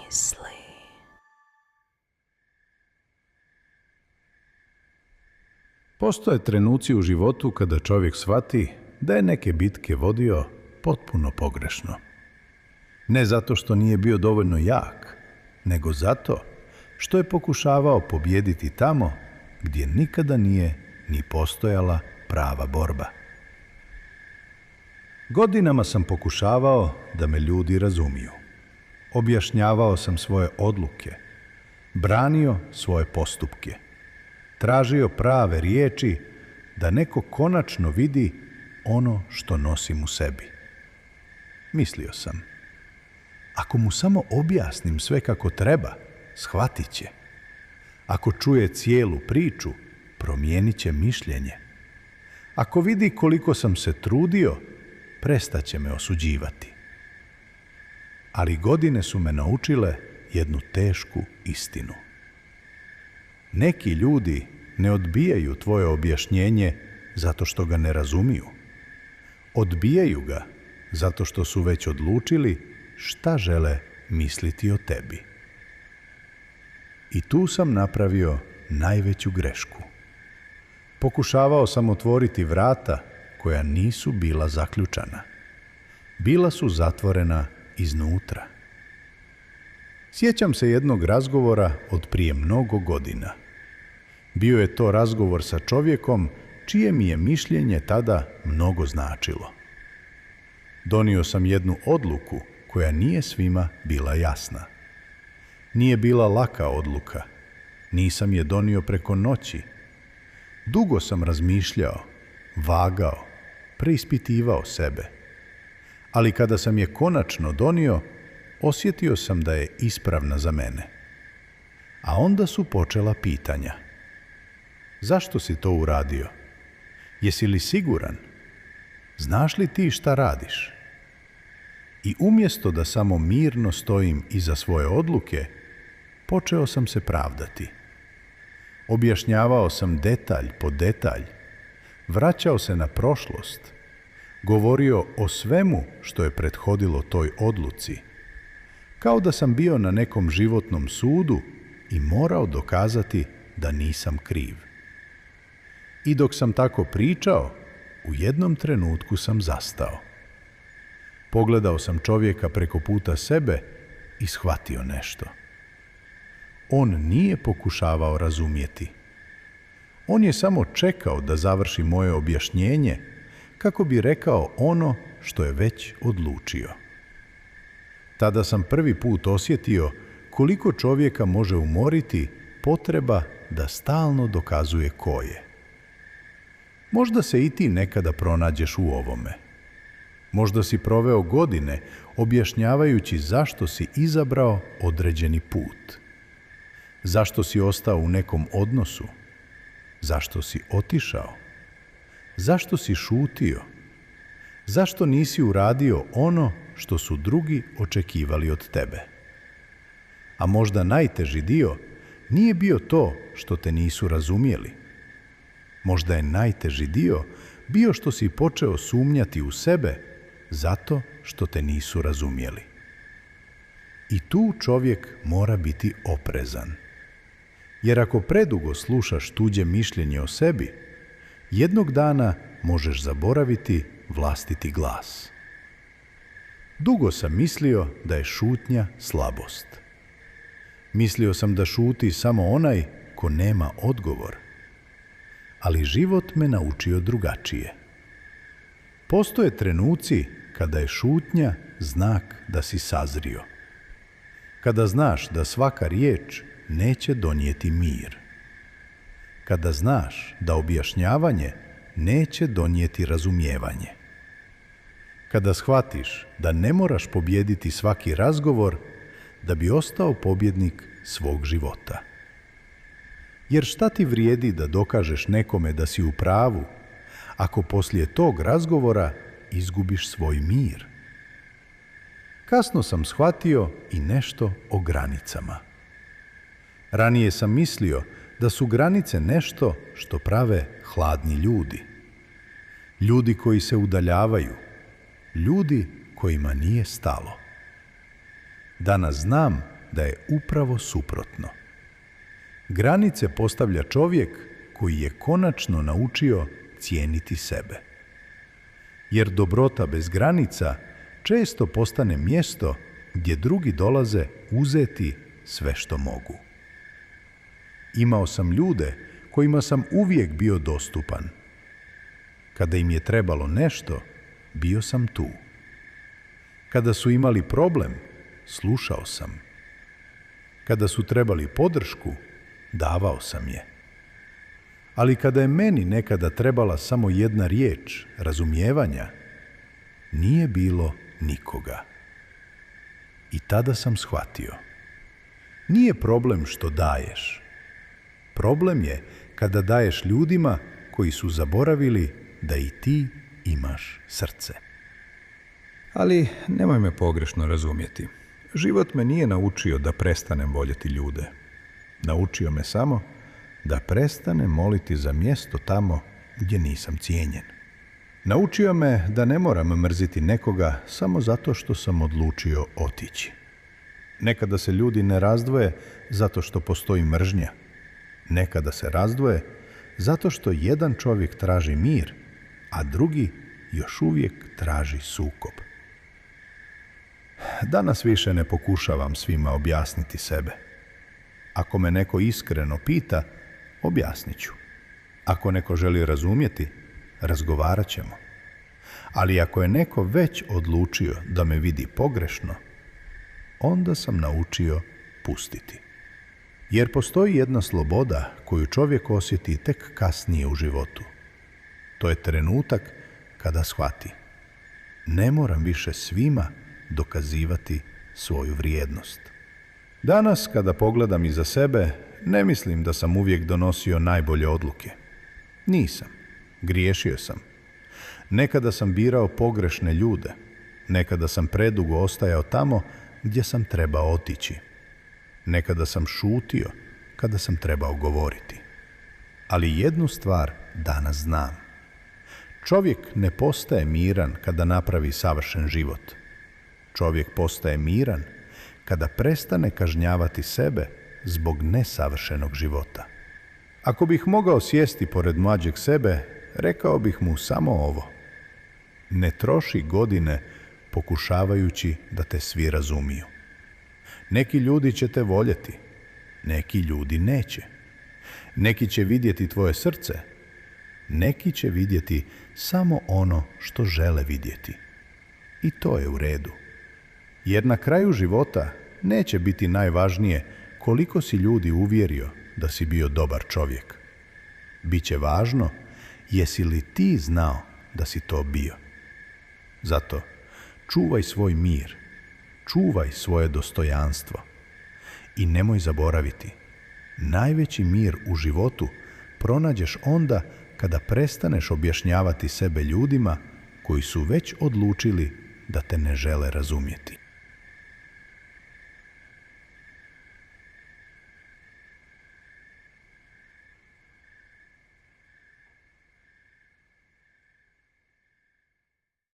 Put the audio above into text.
misli. Postoje trenuci u životu kada čovjek shvati da je neke bitke vodio potpuno pogrešno. Ne zato što nije bio dovoljno jak, nego zato što je pokušavao pobijediti tamo gdje nikada nije ni postojala prava borba. Godinama sam pokušavao da me ljudi razumiju. Objašnjavao sam svoje odluke, branio svoje postupke, tražio prave riječi da neko konačno vidi ono što nosim u sebi. Mislio sam, ako mu samo objasnim sve kako treba, shvatit će. Ako čuje cijelu priču, promijenit će mišljenje. Ako vidi koliko sam se trudio, prestaće me osuđivati. Ali godine su me naučile jednu tešku istinu. Neki ljudi ne odbijaju tvoje objašnjenje zato što ga ne razumiju. Odbijaju ga zato što su već odlučili šta žele misliti o tebi. I tu sam napravio najveću grešku. Pokušavao sam otvoriti vrata koja nisu bila zaključana. Bila su zatvorena iznutra. Sjećam se jednog razgovora od prije mnogo godina. Bio je to razgovor sa čovjekom čije mi je mišljenje tada mnogo značilo. Donio sam jednu odluku koja nije svima bila jasna. Nije bila laka odluka. Nisam je donio preko noći. Dugo sam razmišljao, vagao, preispitivao sebe. Ali kada sam je konačno donio, osjetio sam da je ispravna za mene. A onda su počela pitanja. Zašto si to uradio? Jesi li siguran? Znaš li ti šta radiš? I umjesto da samo mirno stojim iza svoje odluke, počeo sam se pravdati. Objašnjavao sam detalj po detalj, vraćao se na prošlost, govorio o svemu što je prethodilo toj odluci, kao da sam bio na nekom životnom sudu i morao dokazati da nisam kriv. I dok sam tako pričao, u jednom trenutku sam zastao. Pogledao sam čovjeka preko puta sebe i shvatio nešto. On nije pokušavao razumjeti. On je samo čekao da završi moje objašnjenje kako bi rekao ono što je već odlučio. Tada sam prvi put osjetio koliko čovjeka može umoriti potreba da stalno dokazuje ko je. Možda se i ti nekada pronađeš u ovome. Možda si proveo godine objašnjavajući zašto si izabrao određeni put. Zašto si ostao u nekom odnosu? Zašto si otišao? Zašto si šutio? Zašto nisi uradio ono što su drugi očekivali od tebe? A možda najteži dio nije bio to što te nisu razumjeli. Možda je najteži dio bio što si počeo sumnjati u sebe zato što te nisu razumjeli. I tu čovjek mora biti oprezan. Jer ako predugo slušaš tuđe mišljenje o sebi, jednog dana možeš zaboraviti vlastiti glas. Dugo sam mislio da je šutnja slabost. Mislio sam da šuti samo onaj ko nema odgovor. Ali život me naučio drugačije. Postoje trenuci kada je šutnja znak da si sazrio. Kada znaš da svaka riječ neće donijeti mir. Kada znaš da objašnjavanje neće donijeti razumijevanje. Kada shvatiš da ne moraš pobijediti svaki razgovor da bi ostao pobjednik svog života. Jer šta ti vrijedi da dokažeš nekome da si u pravu, ako poslije tog razgovora izgubiš svoj mir? Kasno sam shvatio i nešto o granicama. Ranije sam mislio da su granice nešto što prave hladni ljudi. Ljudi koji se udaljavaju. Ljudi kojima nije stalo. Danas znam da je upravo suprotno. Granice postavlja čovjek koji je konačno naučio cijeniti sebe. Jer dobrota bez granica često postane mjesto gdje drugi dolaze uzeti sve što mogu. Imao sam ljude kojima sam uvijek bio dostupan. Kada im je trebalo nešto, bio sam tu. Kada su imali problem, slušao sam. Kada su trebali podršku, davao sam je. Ali kada je meni nekada trebala samo jedna riječ razumijevanja, nije bilo nikoga. I tada sam shvatio. Nije problem što daješ. Problem je kada daješ ljudima koji su zaboravili da i ti imaš srce. Ali nemoj me pogrešno razumjeti. Život me nije naučio da prestanem voljeti ljude. Naučio me samo da prestanem moliti za mjesto tamo gdje nisam cijenjen. Naučio me da ne moram mrziti nekoga samo zato što sam odlučio otići. Nekada se ljudi ne razdvoje zato što postoji mržnja. Nekada se razdvoje zato što jedan čovjek traži mir, a drugi još uvijek traži sukob. Danas više ne pokušavam svima objasniti sebe. Ako me neko iskreno pita, objasnit ću. Ako neko želi razumjeti, razgovarat ćemo. Ali ako je neko već odlučio da me vidi pogrešno, onda sam naučio pustiti. Jer postoji jedna sloboda koju čovjek osjeti tek kasnije u životu. To je trenutak kada shvati. Ne moram više svima dokazivati svoju vrijednost. Danas, kada pogledam iza sebe, ne mislim da sam uvijek donosio najbolje odluke. Nisam. Griješio sam. Nekada sam birao pogrešne ljude. Nekada sam predugo ostajao tamo gdje sam trebao otići. Nekada sam šutio kada sam trebao govoriti. Ali jednu stvar danas znam. Čovjek ne postaje miran kada napravi savršen život. Čovjek postaje miran kada prestane kažnjavati sebe zbog nesavršenog života. Ako bih mogao sjesti pored mlađeg sebe, rekao bih mu samo ovo. Ne troši godine pokušavajući da te svi razumiju. Neki ljudi će te voljeti, neki ljudi neće. Neki će vidjeti tvoje srce, neki će vidjeti samo ono što žele vidjeti. I to je u redu. Jer na kraju života neće biti najvažnije koliko si ljudi uvjerio da si bio dobar čovjek. Biće važno jesi li ti znao da si to bio. Zato čuvaj svoj mir, čuvaj svoje dostojanstvo i nemoj zaboraviti, najveći mir u životu pronađeš onda kada prestaneš objašnjavati sebe ljudima koji su već odlučili da te ne žele razumjeti.